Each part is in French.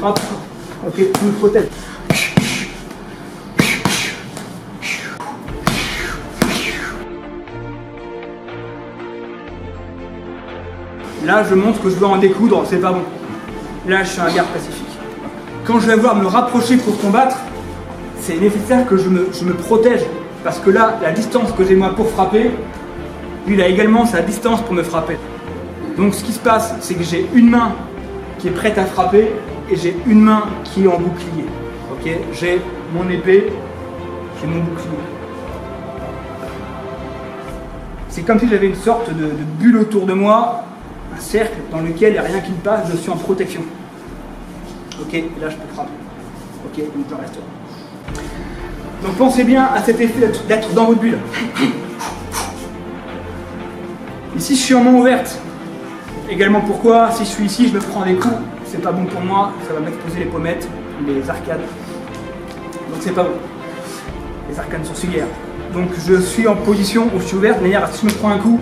Hop. Ok, tu me protèges. Là, je montre que je veux en découdre, c'est pas bon. Là, je suis un gars pacifique. Quand je vais voir me rapprocher pour combattre, c'est nécessaire que je me protège. Parce que là, la distance que j'ai moi pour frapper, lui, il a également sa distance pour me frapper. Donc, ce qui se passe, c'est que j'ai une main qui est prête à frapper et j'ai une main qui est en bouclier. Ok, j'ai mon épée, j'ai mon bouclier. C'est comme si j'avais une sorte de bulle autour de moi, un cercle dans lequel il n'y a rien qui me passe, je suis en protection. Ok, et là je peux frapper. Ok, donc je reste là. Donc pensez bien à cet effet d'être dans votre bulle. Ici je suis en main ouverte. Également pourquoi, si je suis ici, je me prends des coups, c'est pas bon pour moi, ça va m'exposer les pommettes, les arcades. Donc c'est pas bon. Les arcades sourcilières. Donc je suis en position où je suis ouverte, de manière à ce que si je me prends un coup,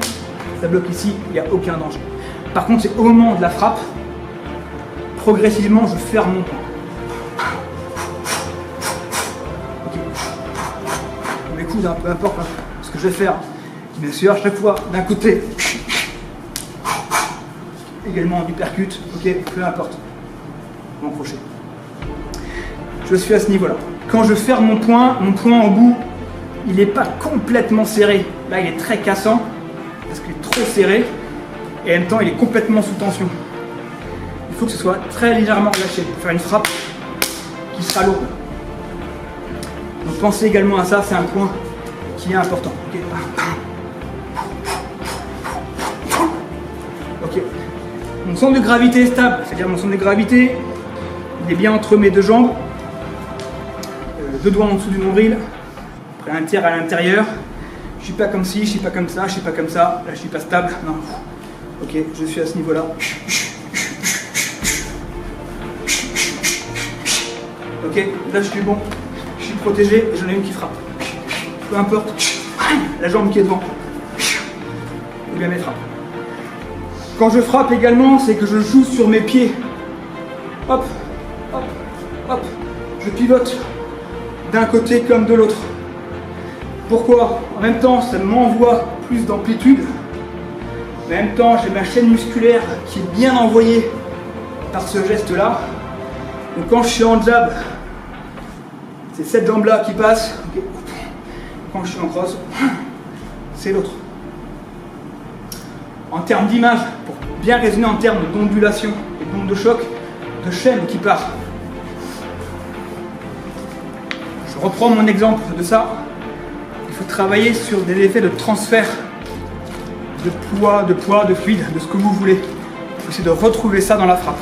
ça bloque ici, il n'y a aucun danger. Par contre, c'est au moment de la frappe, progressivement, je ferme mon poing. Ok. Mes coudes, hein, peu importe hein, ce que je vais faire. Bien sûr, à chaque fois, d'un côté, également du percute, ok, peu importe. Mon crochet. Je suis à ce niveau-là. Quand je ferme mon poing en bout, il n'est pas complètement serré. Là, il est très cassant, parce qu'il est trop serré, et en même temps, il est complètement sous tension. Il faut que ce soit très légèrement relâché pour faire une frappe qui sera lourde. Donc pensez également à ça, c'est un point qui est important. Okay. Ok. Mon centre de gravité est stable, c'est-à-dire mon centre de gravité, il est bien entre mes deux jambes, deux doigts en dessous du nombril, après un tiers à l'intérieur. Je suis pas comme ci, je suis pas comme ça, je suis pas comme ça, là je suis pas stable. Non. Ok, je suis à ce niveau-là. Ok, là je suis bon, je suis protégé et j'en ai une qui frappe. Peu importe, la jambe qui est devant. Ou bien mes frappes. Quand je frappe également, c'est que je joue sur mes pieds. Hop, hop, hop. Je pivote d'un côté comme de l'autre. Pourquoi? En même temps, ça m'envoie plus d'amplitude. Mais en même temps, j'ai ma chaîne musculaire qui est bien envoyée par ce geste-là. Donc quand je suis en jab, c'est cette jambe-là qui passe. Okay. Quand je suis en cross, c'est l'autre. En termes d'image, pour bien raisonner en termes d'ondulation et d'onde de choc, de chaîne qui part. Je reprends mon exemple de ça. Il faut travailler sur des effets de transfert de poids, de fluide, de ce que vous voulez. Il faut essayer de retrouver ça dans la frappe.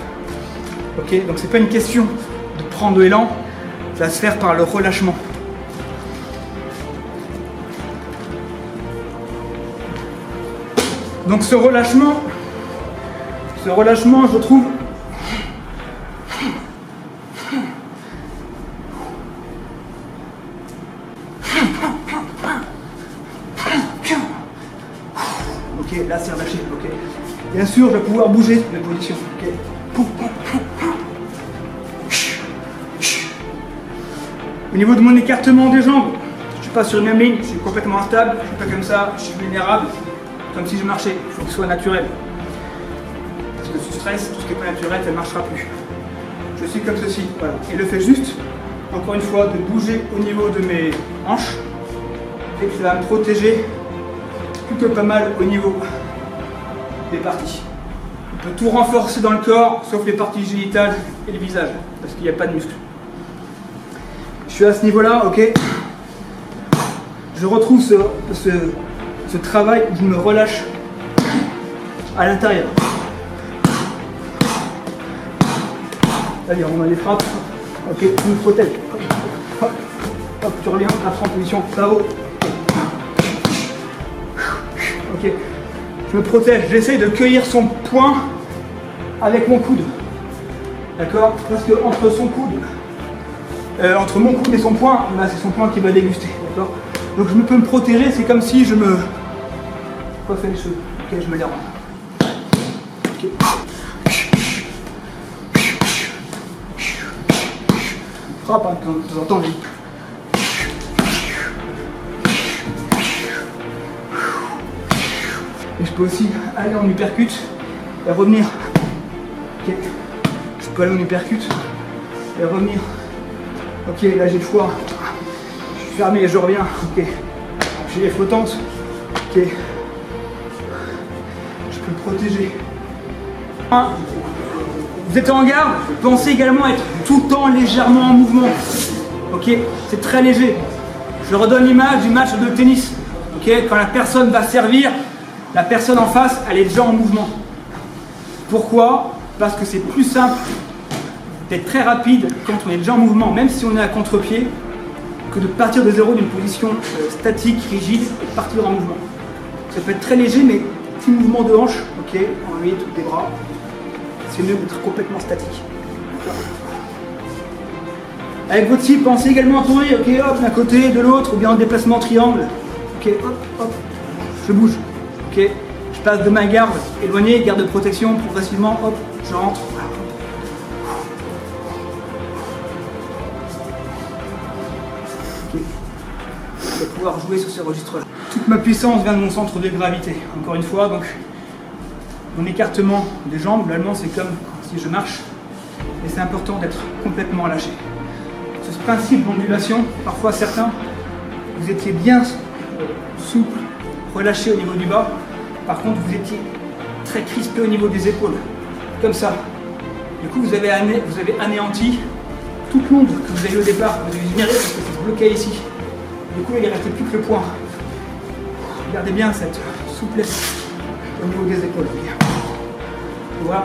Ok, donc c'est pas une question de prendre de l'élan, ça va se faire par le relâchement. Donc ce relâchement, je trouve, ok, là c'est relâché, ok. Bien sûr, je vais pouvoir bouger mes positions, ok. Au niveau de mon écartement des jambes, je ne suis pas sur une même ligne, je suis complètement instable, je ne suis pas comme ça, je suis vulnérable, comme si je marchais, il faut que ce soit naturel. Parce que si je stresse, tout ce qui n'est pas naturel, ça ne marchera plus. Je suis comme ceci, voilà. Et le fait juste, encore une fois, de bouger au niveau de mes hanches, et que ça va me protéger plutôt pas mal au niveau des parties. On peut tout renforcer dans le corps, sauf les parties génitales et le visage, parce qu'il n'y a pas de muscles. Je suis à ce niveau-là, ok. Je retrouve ce travail où je me relâche à l'intérieur. Allez, on a les frappes. Ok, tu me protèges. Hop, hop, tu reviens, après en position, ça haut. Ok, je me protège. J'essaye de cueillir son poing avec mon coude. D'accord? Parce que entre son coude, entre mon coude et son poing, là c'est son poing qui va déguster. D'accord? Donc je peux me protéger, c'est comme si je me... Quoi fait les cheveux? Ok, je me les rends. Ok. frappe hein, de temps en temps. Et je peux aussi aller en uppercut et revenir. Ok. Je peux aller en uppercut et revenir. Ok, là j'ai le choix. Je suis fermé et je reviens. Ok. J'ai les flottances. Ok. Je peux le protéger. Vous êtes en garde, pensez également à être tout le temps légèrement en mouvement. Ok, c'est très léger. Je redonne l'image du match de tennis. Ok, quand la personne va servir, la personne en face, elle est déjà en mouvement. Pourquoi? Parce que c'est plus simple d'être très rapide quand on est déjà en mouvement, même si on est à contre-pied, que de partir de zéro d'une position statique, rigide, et de partir en mouvement. Ça peut être très léger, mais petit mouvement de hanche, ok, enlever tous les bras. C'est mieux d'être complètement statique. Avec votre cible, pensez également à tourner, ok, hop, d'un côté, de l'autre, ou bien en déplacement triangle. Ok, hop, hop, je bouge. Ok, je passe de ma garde éloignée, garde de protection, progressivement, hop, je rentre. Ok, je vais pouvoir jouer sur ces registres-là. Toute ma puissance vient de mon centre de gravité. Encore une fois, donc. Mon écartement des jambes, globalement, c'est comme si je marche, et c'est important d'être complètement relâché. Ce principe d'ondulation, parfois certains, vous étiez bien souple, relâché au niveau du bas, par contre vous étiez très crispé au niveau des épaules, comme ça. Du coup, vous avez anéanti toute l'onde que vous avez eu au départ, vous avez généré parce que c'est bloqué ici. Du coup, il ne restait plus que le point. Regardez bien cette souplesse au niveau des épaules. Voilà.